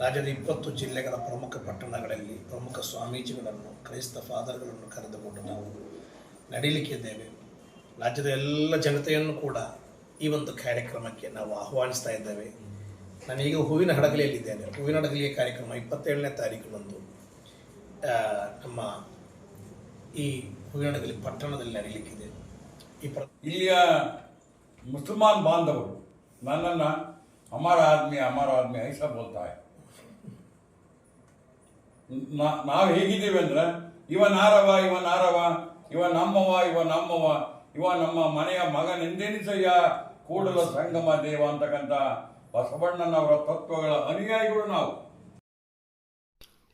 ರಾಜ್ಯದ 20 ಜಿಲ್ಲೆಗಳ ಪ್ರಮುಖ ಪಟ್ಟಣಗಳಲ್ಲಿ ಪ್ರಮುಖ ಸ್ವಾಮೀಜಿಗಳನ್ನು, ಕ್ರೈಸ್ತ ಫಾದರ್ಗಳನ್ನು ಕರೆದುಕೊಂಡು ನಾವು ನಡೀಲಿಕ್ಕಿದ್ದೇವೆ. ರಾಜ್ಯದ ಎಲ್ಲ ಜನತೆಯನ್ನು ಕೂಡ ಈ ಒಂದು ಕಾರ್ಯಕ್ರಮಕ್ಕೆ ನಾವು ಆಹ್ವಾನಿಸ್ತಾ ಇದ್ದೇವೆ. ನಾನೀಗ ಹೂವಿನ ಹಡಗಲಿಯಲ್ಲಿದ್ದೇನೆ. ಹೂವಿನ ಹಡಗಲಿಯ ಕಾರ್ಯಕ್ರಮ 27ನೇ ತಾರೀಕಿನಂದು ನಮ್ಮ ಈ ಹೂವಿನ ಹಡಗಲಿ ಪಟ್ಟಣದಲ್ಲಿ ನಡೀಲಿಕ್ಕಿದೆ. ಇಲ್ಲಿಯ ಮುಸಲ್ಮಾನ್ ಬಾಂಧವರು ನನ್ನನ್ನು ಹಮಾರ ಆದ್ಮಿ ಐಸಾ ಬೋಲ್ತಾ ಹೈ. ನಾವು ಹೇಗಿದ್ದೀವಿ ಅಂದ್ರೆ ಇವ ನಾರವ, ಇವ ನಮ್ಮವ, ಇವ ನಮ್ಮ ಮನೆಯ ಮಗನೆಂದೆನಿಸಯ್ಯ, ಕೂಡಲ ಸಂಗಮ ದೇವ ಅಂತಕ್ಕಂಥ ಬಸವಣ್ಣನವರ ತತ್ವಗಳ ಅನುಯಾಯಿಗಳು ನಾವು.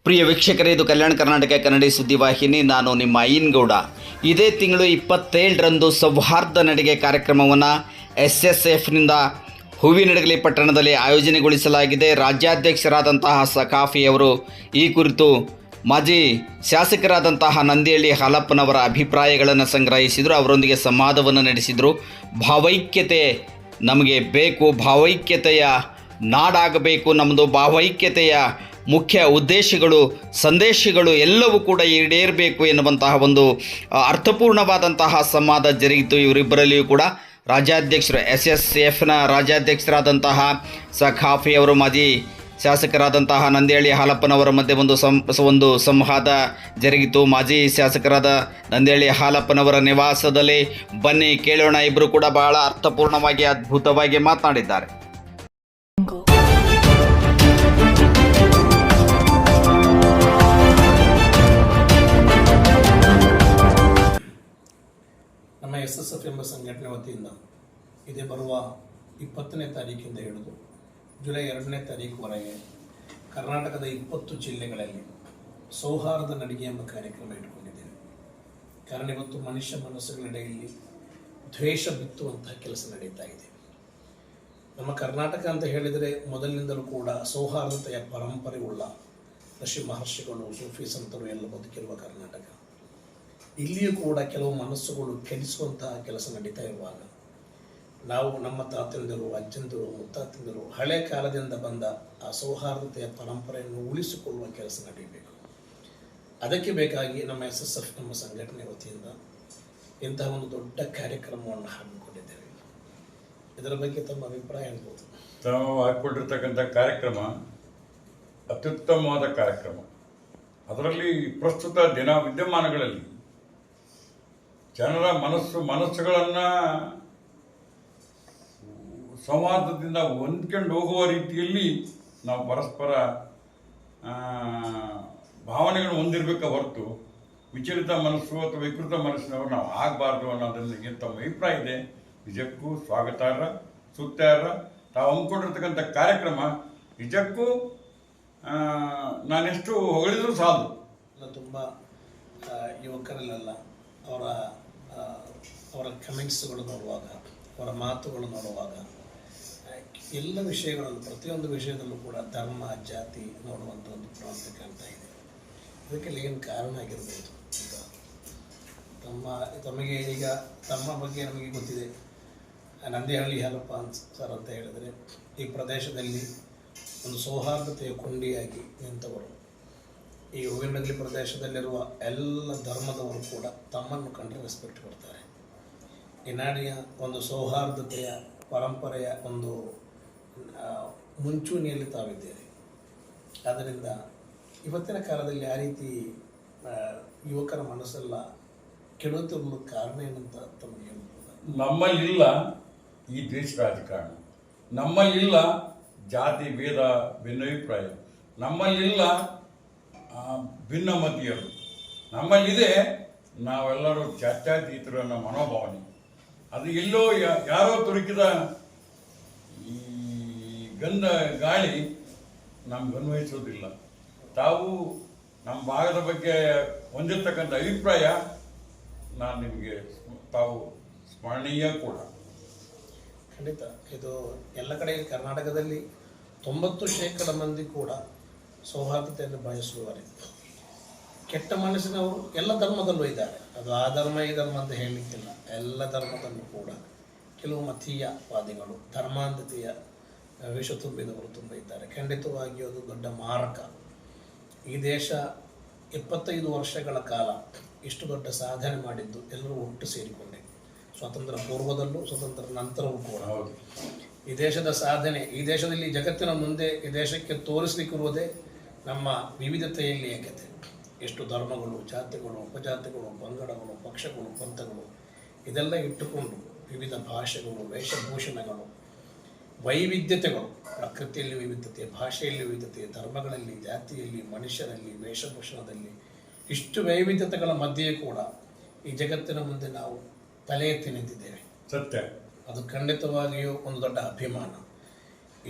ಪ್ರಿಯ ವೀಕ್ಷಕರೇ, ಇದು ಕಲ್ಯಾಣ ಕರ್ನಾಟಕ ಕನ್ನಡಿ ಸುದ್ದಿವಾಹಿನಿ. ನಾನು ನಿಮ್ಮ ಅಯ್ಯನಗೌಡ. ಇದೇ ತಿಂಗಳು 27ರಂದು ಸೌಹಾರ್ದ ನಡಿಗೆ ಕಾರ್ಯಕ್ರಮವನ್ನು SSFನಿಂದ ಹೂವಿನಡಗಲಿ ಪಟ್ಟಣದಲ್ಲಿ ಆಯೋಜನೆಗೊಳಿಸಲಾಗಿದೆ. ರಾಜ್ಯಾಧ್ಯಕ್ಷರಾದಂತಹ ಸಖಾಫಿಯವರು ಈ ಕುರಿತು ಮಾಜಿ ಶಾಸಕರಾದಂತಹ ನಂದಿಹಳ್ಳಿ ಹಾಲಪ್ಪನವರ ಅಭಿಪ್ರಾಯಗಳನ್ನು ಸಂಗ್ರಹಿಸಿದರು. ಅವರೊಂದಿಗೆ ಸಂವಾದವನ್ನು ನಡೆಸಿದರು. ಭಾವೈಕ್ಯತೆ ನಮಗೆ ಬೇಕು, ಭಾವೈಕ್ಯತೆಯ ನಾಡಾಗಬೇಕು ನಮ್ಮದು, ಭಾವೈಕ್ಯತೆಯ ಮುಖ್ಯ ಉದ್ದೇಶಗಳು, ಸಂದೇಶಗಳು ಎಲ್ಲವೂ ಕೂಡ ಈಡೇರಬೇಕು ಎನ್ನುವಂತಹ ಒಂದು ಅರ್ಥಪೂರ್ಣವಾದಂತಹ ಸಂವಾದ ಜರುಗಿತು. ಇವರಿಬ್ಬರಲ್ಲಿಯೂ ಕೂಡ ರಾಜ್ಯಾಧ್ಯಕ್ಷರು, SSFನ ರಾಜ್ಯಾಧ್ಯಕ್ಷರಾದಂತಹ ಸಖಾಫಿಯವರು ಮಾಜಿ ಶಾಸಕರಾದಂತಹ ನಂದಿಹಳ್ಳಿ ಹಾಲಪ್ಪನವರ ಮಧ್ಯೆ ಒಂದು ಸಂವಾದ ಜರುಗಿತು. ಮಾಜಿ ಶಾಸಕರಾದ ನಂದಿಹಳ್ಳಿ ಹಾಲಪ್ಪನವರ ನಿವಾಸದಲ್ಲಿ ಬನ್ನಿ ಕೇಳೋಣ. ಇಬ್ಬರು ಕೂಡ ಬಹಳ ಅರ್ಥಪೂರ್ಣವಾಗಿ, ಅದ್ಭುತವಾಗಿ ಮಾತನಾಡಿದ್ದಾರೆ. ನಮ್ಮ SSF ಎಂಬ ಸಂಘಟನೆ ವತಿಯಿಂದ ಇದೇ ಬರುವ 20ನೇ ತಾರೀಕಿಂದ ಹಿಡಿದು ಜುಲೈ 2ನೇ ತಾರೀಕುವರೆಗೆ ಕರ್ನಾಟಕದ 20 ಜಿಲ್ಲೆಗಳಲ್ಲಿ ಸೌಹಾರ್ದ ನಡಿಗೆ ಎಂಬ ಕಾರ್ಯಕ್ರಮ ಇಟ್ಕೊಂಡಿದ್ದೇವೆ. ಕಾರಣ ಇವತ್ತು ಮನುಷ್ಯ ಮನಸ್ಸುಗಳಿಡೆಯಲ್ಲಿ ದ್ವೇಷ ಬಿತ್ತುವಂತಹ ಕೆಲಸ ನಡೀತಾ ಇದೆ. ನಮ್ಮ ಕರ್ನಾಟಕ ಅಂತ ಹೇಳಿದರೆ ಮೊದಲಿನಿಂದಲೂ ಕೂಡ ಸೌಹಾರ್ದತೆಯ ಪರಂಪರೆ ಉಳ್ಳ ಋಷಿ ಮಹರ್ಷಿಗಳು, ಸೂಫಿ ಸಂತರು ಎಲ್ಲ ಬದುಕಿರುವ ಕರ್ನಾಟಕ. ಇಲ್ಲಿಯೂ ಕೂಡ ಕೆಲವು ಮನಸ್ಸುಗಳು ಕೆಡಿಸುವಂತಹ ಕೆಲಸ ನಡೀತಾ ಇರುವಾಗ ನಾವು ನಮ್ಮ ತಾತಂದಿರು, ಅಜ್ಜಂದಿರು, ಮುತ್ತಾತಂದಿರು ಹಳೆ ಕಾಲದಿಂದ ಬಂದ ಆ ಸೌಹಾರ್ದತೆಯ ಪರಂಪರೆಯನ್ನು ಉಳಿಸಿಕೊಳ್ಳುವ ಕೆಲಸ ನಡೆಯಬೇಕು. ಅದಕ್ಕೆ ಬೇಕಾಗಿ ನಮ್ಮ SSF ನಮ್ಮ ಸಂಘಟನೆ ವತಿಯಿಂದ ಇಂತಹ ಒಂದು ದೊಡ್ಡ ಕಾರ್ಯಕ್ರಮವನ್ನು ಹಮ್ಮಿಕೊಂಡಿದ್ದೇವೆ. ಇದರ ಬಗ್ಗೆ ತಮ್ಮ ಅಭಿಪ್ರಾಯ ಹೇಳ್ಬೋದು? ತಾವು ಹಾಕಿಕೊಂಡಿರ್ತಕ್ಕಂಥ ಕಾರ್ಯಕ್ರಮ ಅತ್ಯುತ್ತಮವಾದ ಕಾರ್ಯಕ್ರಮ. ಅದರಲ್ಲಿ ಪ್ರಸ್ತುತ ವಿದ್ಯಮಾನಗಳಲ್ಲಿ ಜನರ ಮನಸ್ಸುಗಳನ್ನು ಸಂವಾದದಿಂದ ಹೊಂದ್ಕೊಂಡು ಹೋಗುವ ರೀತಿಯಲ್ಲಿ ನಾವು ಪರಸ್ಪರ ಭಾವನೆಗಳನ್ನು ಹೊಂದಿರಬೇಕ ಹೊರತು ವಿಚಲಿತ ಮನಸ್ಸು ಅಥವಾ ವಿಕೃತ ಮನಸ್ಸಿನವರು ನಾವು ಆಗಬಾರ್ದು ಅನ್ನೋದನ್ನ ತಮ್ಮ ಅಭಿಪ್ರಾಯ ಇದೆ. ನಿಜಕ್ಕೂ ಸ್ವಾಗತಾರ್ಹ, ಸೂಕ್ತಾರ್ಹ. ತಾವು ಹಮ್ಮಿಕೊಂಡಿರ್ತಕ್ಕಂಥ ಕಾರ್ಯಕ್ರಮ ನಿಜಕ್ಕೂ ನಾನೆಷ್ಟು ಹೊಗಳಿದರೂ ಸಾಲದು. ತುಂಬ ಯುವಕರಲ್ಲೆಲ್ಲ ಅವರ ಕಮೆಂಟ್ಸ್ಗಳು ನೋಡುವಾಗ, ಅವರ ಮಾತುಗಳು ನೋಡುವಾಗ ಎಲ್ಲ ವಿಷಯಗಳಲ್ಲೂ, ಪ್ರತಿಯೊಂದು ವಿಷಯದಲ್ಲೂ ಕೂಡ ಧರ್ಮ, ಜಾತಿ ನೋಡುವಂಥ ಒಂದು ಪ್ರವೃತ್ತಿ ಕಾಣ್ತಾ ಇದೆ. ಇದಕ್ಕೆಲ್ಲ ಏನು ಕಾರಣ ಆಗಿರ್ಬೋದು ಅಂತ ತಮಗೆ ಈಗ ತಮ್ಮ ಬಗ್ಗೆ ನಮಗೆ ಗೊತ್ತಿದೆ. ನಂದಿಹಳ್ಳಿ ಹಾಲಪ್ಪ ಸರ್ ಅಂತ ಹೇಳಿದರೆ ಈ ಪ್ರದೇಶದಲ್ಲಿ ಒಂದು ಸೌಹಾರ್ದತೆಯ ಕೊಂಡಿಯಾಗಿ ನಿಂತವರು. ಈ ಹೂವಿನಡಗಲಿ ಪ್ರದೇಶದಲ್ಲಿರುವ ಎಲ್ಲ ಧರ್ಮದವರು ಕೂಡ ತಮ್ಮನ್ನು ಕಂಡ್ರೆ ರೆಸ್ಪೆಕ್ಟ್ ಕೊಡ್ತಾರೆ. ಈ ನಾಡಿನ ಒಂದು ಸೌಹಾರ್ದತೆಯ ಪರಂಪರೆಯ ಒಂದು ಮುಂಚೂಣಿಯಲ್ಲಿ ತಾವಿದ್ದೀರಿ. ಆದ್ದರಿಂದ ಇವತ್ತಿನ ಕಾಲದಲ್ಲಿ ಆ ರೀತಿ ಯುವಕರ ಮನಸ್ಸೆಲ್ಲ ಕೆಡುತ್ತಿರಲು ಕಾರಣ ಏನಂತ ತಮಗೆ ಹೇಳ್ಬೋದು? ನಮ್ಮಲ್ಲಿಲ್ಲ ಈ ದೇಶ ರಾಜಕಾರಣ, ನಮ್ಮಲ್ಲಿಲ್ಲ ಜಾತಿ ಭೇದ ಭಿನ್ನಾಭಿಪ್ರಾಯ, ನಮ್ಮಲ್ಲಿಲ್ಲ ಭಿನ್ನಮತೀಯರು. ನಮ್ಮಲ್ಲಿದೆ ನಾವೆಲ್ಲರೂ ಜಾತ್ಯತೀತರು ಅನ್ನೋ ಮನೋಭಾವನೆ. ಅದು ಎಲ್ಲೋ ಯಾರೋ ತುರುಕಿದ ಈ ಗಂಧ ಗಾಳಿ ನಮ್ಗೆ ಅನ್ವಯಿಸೋದಿಲ್ಲ. ತಾವು ನಮ್ಮ ಭಾಗದ ಬಗ್ಗೆ ಹೊಂದಿರತಕ್ಕಂಥ ಅಭಿಪ್ರಾಯ ನಾನು ನಿಮಗೆ ತಾವು ಸ್ಮರಣೀಯ ಕೂಡ. ಖಂಡಿತ ಇದು ಎಲ್ಲ ಕಡೆ ಕರ್ನಾಟಕದಲ್ಲಿ 90% ಮಂದಿ ಕೂಡ ಸೌಹಾರ್ದತೆಯನ್ನು ಬಯಸುವವರೇ. ಕೆಟ್ಟ ಮನಸ್ಸಿನವರು ಎಲ್ಲ ಧರ್ಮದಲ್ಲೂ ಇದ್ದಾರೆ. ಅದು ಆ ಧರ್ಮ ಈ ಧರ್ಮ ಅಂತ ಹೇಳಲಿಕ್ಕಿಲ್ಲ. ಎಲ್ಲ ಧರ್ಮದಲ್ಲೂ ಕೂಡ ಕೆಲವು ಮತೀಯವಾದಿಗಳು, ಧರ್ಮಾಂಧತೆಯ ವಿಷ ತುಂಬಿದವರು ತುಂಬ ಇದ್ದಾರೆ. ಖಂಡಿತವಾಗಿಯೂ ಅದು ದೊಡ್ಡ ಮಾರಕ. ಈ ದೇಶ 25 ವರ್ಷಗಳ ಕಾಲ ಇಷ್ಟು ದೊಡ್ಡ ಸಾಧನೆ ಮಾಡಿದ್ದು ಎಲ್ಲರೂ ಒಟ್ಟು ಸೇರಿಕೊಂಡೆ, ಸ್ವಾತಂತ್ರ್ಯ ಪೂರ್ವದಲ್ಲೂ ಸ್ವತಂತ್ರ ನಂತರವೂ ಕೂಡ. ಈ ದೇಶದ ಸಾಧನೆ, ಈ ದೇಶದಲ್ಲಿ ಜಗತ್ತಿನ ಮುಂದೆ ಈ ದೇಶಕ್ಕೆ ತೋರಿಸಲಿಕ್ಕಿರುವುದೇ ನಮ್ಮ ವಿವಿಧತೆಯಲ್ಲಿ ಏಕತೆ. ಎಷ್ಟು ಧರ್ಮಗಳು, ಜಾತಿಗಳು, ಉಪಜಾತಿಗಳು, ಪಂಗಡಗಳು, ಪಕ್ಷಗಳು, ಪಂಥಗಳು ಇದೆಲ್ಲ ಇಟ್ಟುಕೊಂಡು ವಿವಿಧ ಭಾಷೆಗಳು, ವೇಷಭೂಷಣಗಳು, ವೈವಿಧ್ಯತೆಗಳು, ಪ್ರಕೃತಿಯಲ್ಲಿ ವೈವಿಧ್ಯತೆ, ಭಾಷೆಯಲ್ಲಿ ವೈವಿಧ್ಯತೆ, ಧರ್ಮಗಳಲ್ಲಿ, ಜಾತಿಯಲ್ಲಿ, ಮನುಷ್ಯರಲ್ಲಿ, ವೇಷಭೂಷಣದಲ್ಲಿ ಇಷ್ಟು ವೈವಿಧ್ಯತೆಗಳ ಮಧ್ಯೆಯೂ ಕೂಡ ಈ ಜಗತ್ತಿನ ಮುಂದೆ ನಾವು ತಲೆ ಎತ್ತಿ ನಿಂತಿದ್ದೇವೆ. ಸತ್ಯ. ಅದು ಖಂಡಿತವಾಗಿಯೂ ಒಂದು ದೊಡ್ಡ ಅಭಿಮಾನ.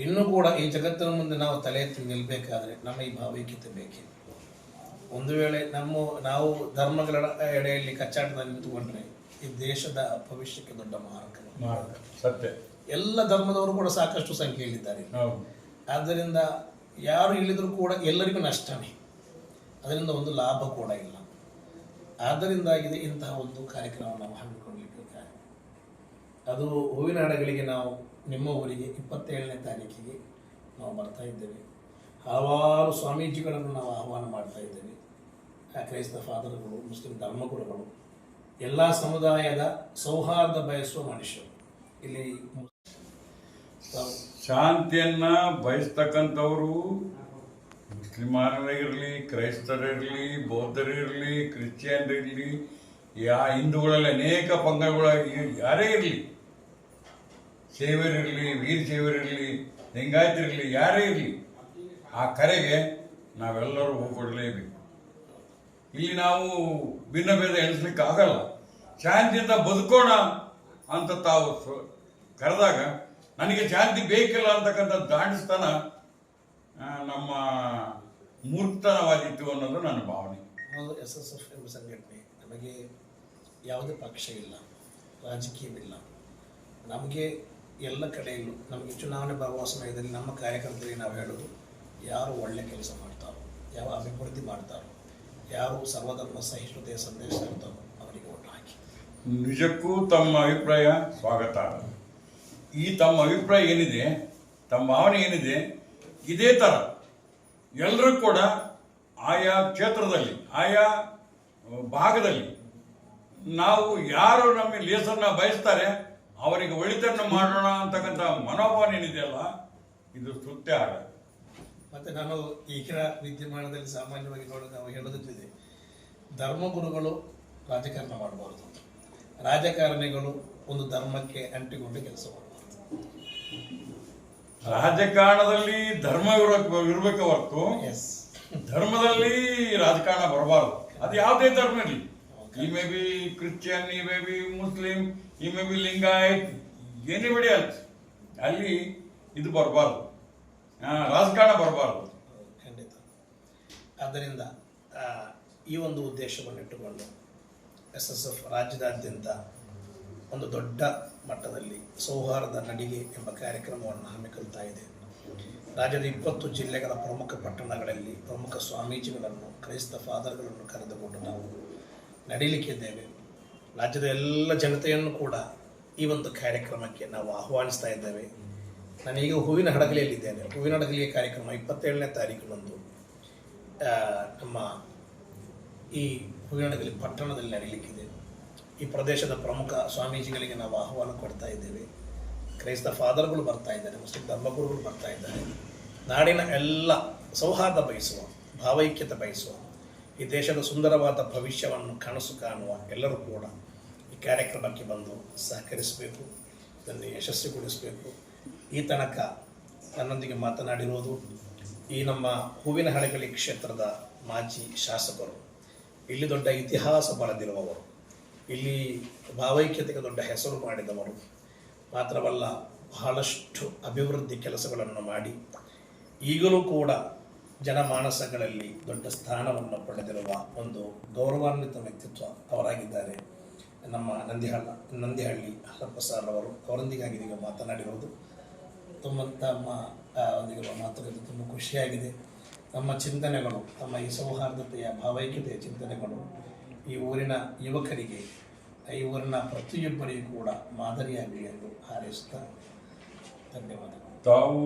ಇನ್ನೂ ಕೂಡ ಈ ಜಗತ್ತಿನ ಮುಂದೆ ನಾವು ತಲೆ ಎತ್ತಿ ನಿಲ್ಲಬೇಕಾದ್ರೆ ನಮ್ಮ ಈ ಭಾವೈಕ್ಯತೆ ಬೇಕೇ. ಒಂದು ವೇಳೆ ನಾವು ಧರ್ಮಗಳ ಎಡೆಯಲ್ಲಿ ಕಚ್ಚಾಟದಲ್ಲಿ ನಿಂತುಕೊಂಡ್ರೆ ಈ ದೇಶದ ಭವಿಷ್ಯಕ್ಕೆ ದೊಡ್ಡ ಮಾರಕ. ಸತ್ಯ. ಎಲ್ಲ ಧರ್ಮದವರು ಕೂಡ ಸಾಕಷ್ಟು ಸಂಖ್ಯೆಯಲ್ಲಿದ್ದಾರೆ. ಆದ್ದರಿಂದ ಯಾರು ಇಲ್ಲಿದ್ರು ಕೂಡ ಎಲ್ಲರಿಗೂ ನಷ್ಟನೇ, ಅದರಿಂದ ಒಂದು ಲಾಭ ಕೂಡ ಇಲ್ಲ. ಆದ್ದರಿಂದಾಗಿದೆ ಇಂತಹ ಒಂದು ಕಾರ್ಯಕ್ರಮ ನಾವು ಹಮ್ಮಿಕೊಳ್ಳಲಿಕ್ಕೆ. ಅದು ಹೂವಿನ ಹಾಡಗಳಿಗೆ ನಾವು ನಿಮ್ಮ ಊರಿಗೆ 27ನೇ ತಾರೀಕಿಗೆ ನಾವು ಬರ್ತಾ ಇದ್ದೇವೆ. ಹಲವಾರು ಸ್ವಾಮೀಜಿಗಳನ್ನು ನಾವು ಆಹ್ವಾನ ಮಾಡ್ತಾ ಇದ್ದೇವೆ. ಕ್ರೈಸ್ತ ಫಾದರ್ಗಳು, ಮುಸ್ಲಿಂ ಧರ್ಮಗುರುಗಳು, ಎಲ್ಲ ಸಮುದಾಯದ ಸೌಹಾರ್ದ ಬಯಸುವ ಮನುಷ್ಯರು. ಇಲ್ಲಿ ಶಾಂತಿಯನ್ನ ಬಯಸ್ತಕ್ಕಂಥವರು ಮುಸ್ಲಿಮಾನರಿರಲಿ, ಕ್ರೈಸ್ತರಿರಲಿ, ಬೌದ್ಧರಿರಲಿ, ಕ್ರಿಶ್ಚಿಯನ್ರಿರಲಿ, ಹಿಂದೂಗಳಲ್ಲಿ ಅನೇಕ ಪಂಗಡಗಳ ಯಾರೇ ಇರಲಿ, ಸೇವರಿರಲಿ, ವೀರ ಸೇವರಿರಲಿ, ಲಿಂಗಾಯತರಿರಲಿ, ಯಾರೇ ಇರಲಿ, ಆ ಕರೆಗೆ ನಾವೆಲ್ಲರೂ ಹೋಗ್ಕೊಡ್ಲೇಬೇಕು. ಇಲ್ಲಿ ನಾವು ಭಿನ್ನ ಭೇದ ಎಣಿಸ್ಲಿಕ್ಕೆ ಆಗಲ್ಲ. ಶಾಂತಿಯಿಂದ ಬದುಕೋಣ ಅಂತ ತಾವು ಕರೆದಾಗ ನನಗೆ ಶಾಂತಿ ಬೇಕಿಲ್ಲ ಅಂತಕ್ಕಂಥ ದಾಂಡಿಸ್ತಾನ ನಮ್ಮ ಮೂರ್ತನವಾಗಿತ್ತು ಅನ್ನೋದು ನನ್ನ ಭಾವನೆ. SSF ಎಂಬ ಸಂಘಟನೆ ನಮಗೆ ಯಾವುದೇ ಪಕ್ಷ ಇಲ್ಲ, ರಾಜಕೀಯವಿಲ್ಲ. ನಮಗೆ ಎಲ್ಲ ಕಡೆಯಲ್ಲೂ ನಮಗೆ ಚುನಾವಣೆ ಬರುವ ಸಮಯದಲ್ಲಿ ನಮ್ಮ ಕಾರ್ಯಕರ್ತರಿಗೆ ನಾವು ಹೇಳೋದು, ಯಾರು ಒಳ್ಳೆ ಕೆಲಸ ಮಾಡ್ತಾರೋ, ಯಾವ ಅಭಿವೃದ್ಧಿ ಮಾಡ್ತಾರೋ, ಯಾರು ಸರ್ವಧರ್ಮ ಸಹಿಷ್ಣುತೆಯ ಸಂದೇಶ ಇರ್ತಾರೋ ಅವರಿಗೆ ಓಟ್ ಹಾಕಿ. ನಿಜಕ್ಕೂ ತಮ್ಮ ಅಭಿಪ್ರಾಯ ಸ್ವಾಗತ. ಈ ತಮ್ಮ ಅಭಿಪ್ರಾಯ ಏನಿದೆ, ತಮ್ಮ ಭಾವನೆ ಏನಿದೆ, ಇದೇ ಥರ ಎಲ್ಲರೂ ಕೂಡ ಆಯಾ ಕ್ಷೇತ್ರದಲ್ಲಿ, ಆಯಾ ಭಾಗದಲ್ಲಿ ನಾವು ಯಾರು ನಮ್ಮ ಲೇಸನ್ನ ಬಯಸ್ತಾರೆ ಅವರಿಗೆ ಒಳಿತನ್ನು ಮಾಡೋಣ ಅಂತಕ್ಕಂಥ ಮನೋಭಾವನೆ ಏನಿದೆಯಲ್ಲ, ಇದು ಸುತ್ತೆ ಆಗ. ಮತ್ತು ನಾನು ಈಗಿನ ವಿದ್ಯಮಾನದಲ್ಲಿ ಸಾಮಾನ್ಯವಾಗಿ ನಾವು ಹೇಳೋದಿದೆ, ಧರ್ಮಗುರುಗಳು ರಾಜಕಾರಣ ಮಾಡಬಾರ್ದು, ರಾಜಕಾರಣಿಗಳು ಒಂದು ಧರ್ಮಕ್ಕೆ ಅಂಟಿಕೊಂಡು ಕೆಲಸ ಮಾಡಬಾರ್ದು. ರಾಜಕಾರಣದಲ್ಲಿ ಧರ್ಮ ಇರಬೇಕು ಹೊರತು ಧರ್ಮದಲ್ಲಿ ರಾಜಕಾರಣ ಬರಬಾರ್ದು. ಅದು ಯಾವುದೇ ಧರ್ಮ ಇರಲಿ, ಈ ಮೇ ಬಿ ಕ್ರಿಶ್ಚಿಯನ್, ಈ ಮೇ ಬಿ ಮುಸ್ಲಿಂ, ಈ ಮೇ ಬಿ ಲಿಂಗಾಯತ್, ಎನಿಬಡಿ ಅಲ್ಲಿ ಇದು ಬರಬಾರ್ದು, ರಾಜಕಾರಣ ಬರಬಾರ್ದು. ಖಂಡಿತ. ಆದ್ದರಿಂದ ಈ ಒಂದು ಉದ್ದೇಶವನ್ನು ಇಟ್ಟುಕೊಂಡು SSF ರಾಜ್ಯದಾದ್ಯಂತ ಒಂದು ದೊಡ್ಡ ಮಟ್ಟದಲ್ಲಿ ಸೌಹಾರ್ದ ನಡಿಗೆ ಎಂಬ ಕಾರ್ಯಕ್ರಮವನ್ನು ಹಮ್ಮಿಕೊಳ್ತಾ ಇದೆ. ರಾಜ್ಯದ 20 ಜಿಲ್ಲೆಗಳ ಪ್ರಮುಖ ಪಟ್ಟಣಗಳಲ್ಲಿ ಪ್ರಮುಖ ಸ್ವಾಮೀಜಿಗಳನ್ನು, ಕ್ರೈಸ್ತ ಫಾದರ್ಗಳನ್ನು ಕರೆದುಕೊಂಡು ನಾವು ನಡೀಲಿಕ್ಕಿದ್ದೇವೆ. ರಾಜ್ಯದ ಎಲ್ಲ ಜನತೆಯನ್ನು ಕೂಡ ಈ ಒಂದು ಕಾರ್ಯಕ್ರಮಕ್ಕೆ ನಾವು ಆಹ್ವಾನಿಸ್ತಾ ಇದ್ದೇವೆ. ನಾನೀಗ ಹೂವಿನ ಹಡಗಲಿಯಲ್ಲಿದ್ದೇನೆ. ಹೂವಿನ ಹಡಗಲಿಯ ಕಾರ್ಯಕ್ರಮ 27ನೇ ತಾರೀಕಿನಂದು ನಮ್ಮ ಈ ಹೂವಿನ ಹಡಗಲಿ ಪಟ್ಟಣದಲ್ಲಿ ನಡೀಲಿಕ್ಕಿದೆ. ಈ ಪ್ರದೇಶದ ಪ್ರಮುಖ ಸ್ವಾಮೀಜಿಗಳಿಗೆ ನಾವು ಆಹ್ವಾನ ಕೊಡ್ತಾ ಇದ್ದೇವೆ. ಕ್ರೈಸ್ತ ಫಾದರ್ಗಳು ಬರ್ತಾ ಇದ್ದಾರೆ, ಮುಸ್ಲಿಂ ಧರ್ಮಗುರುಗಳು ಬರ್ತಾ ಇದ್ದಾರೆ. ನಾಡಿನ ಎಲ್ಲ ಸೌಹಾರ್ದ ಬಯಸುವ, ಭಾವೈಕ್ಯತೆ ಬಯಸುವ, ಈ ದೇಶದ ಸುಂದರವಾದ ಭವಿಷ್ಯವನ್ನು ಕನಸು ಕಾಣುವ ಎಲ್ಲರೂ ಕೂಡ ಈ ಕಾರ್ಯಕ್ರಮಕ್ಕೆ ಬಂದು ಸಹಕರಿಸಬೇಕು, ಇದನ್ನು ಯಶಸ್ವಿಗೊಳಿಸಬೇಕು. ಈ ತನಕ ನನ್ನೊಂದಿಗೆ ಮಾತನಾಡಿರೋದು ಈ ನಮ್ಮ ಹೂವಿನ ಹಡಗಲಿ ಕ್ಷೇತ್ರದ ಮಾಜಿ ಶಾಸಕರು, ಇಲ್ಲಿ ದೊಡ್ಡ ಇತಿಹಾಸ ಬರೆದಿರುವವರು, ಇಲ್ಲಿ ಭಾವೈಕ್ಯತೆಗೆ ದೊಡ್ಡ ಹೆಸರು ಮಾಡಿದವರು ಮಾತ್ರವಲ್ಲ, ಬಹಳಷ್ಟು ಅಭಿವೃದ್ಧಿ ಕೆಲಸಗಳನ್ನು ಮಾಡಿ ಈಗಲೂ ಕೂಡ ಜನಮಾನಸಗಳಲ್ಲಿ ದೊಡ್ಡ ಸ್ಥಾನವನ್ನು ಪಡೆದಿರುವ ಒಂದು ಗೌರವಾನ್ವಿತ ವ್ಯಕ್ತಿತ್ವ ಅವರಾಗಿದ್ದಾರೆ ನಮ್ಮ ನಂದಿಹಳ್ಳಿ ಹರಪ್ಪ ಸರ್ ಅವರು. ಅವರೊಂದಿಗಾಗಿ ಈಗ ಮಾತನಾಡಿರೋದು ತಮ್ಮ ಒಂದಿಗೆ ಮಾತುಕತೆ ತುಂಬ ಖುಷಿಯಾಗಿದೆ. ನಮ್ಮ ಚಿಂತನೆಗಳು, ತಮ್ಮ ಈ ಸೌಹಾರ್ದತೆಯ ಭಾವೈಕ್ಯತೆಯ ಚಿಂತನೆಗಳು ಈ ಊರಿನ ಯುವಕರಿಗೆ, ಈ ಊರಿನ ಪ್ರತಿಯೊಬ್ಬರಿಗೂ ಕೂಡ ಮಾದರಿಯಾಗಲಿ ಎಂದು ಹಾರೈಸುತ್ತಾ ಧನ್ಯವಾದಗಳು. ತಾವು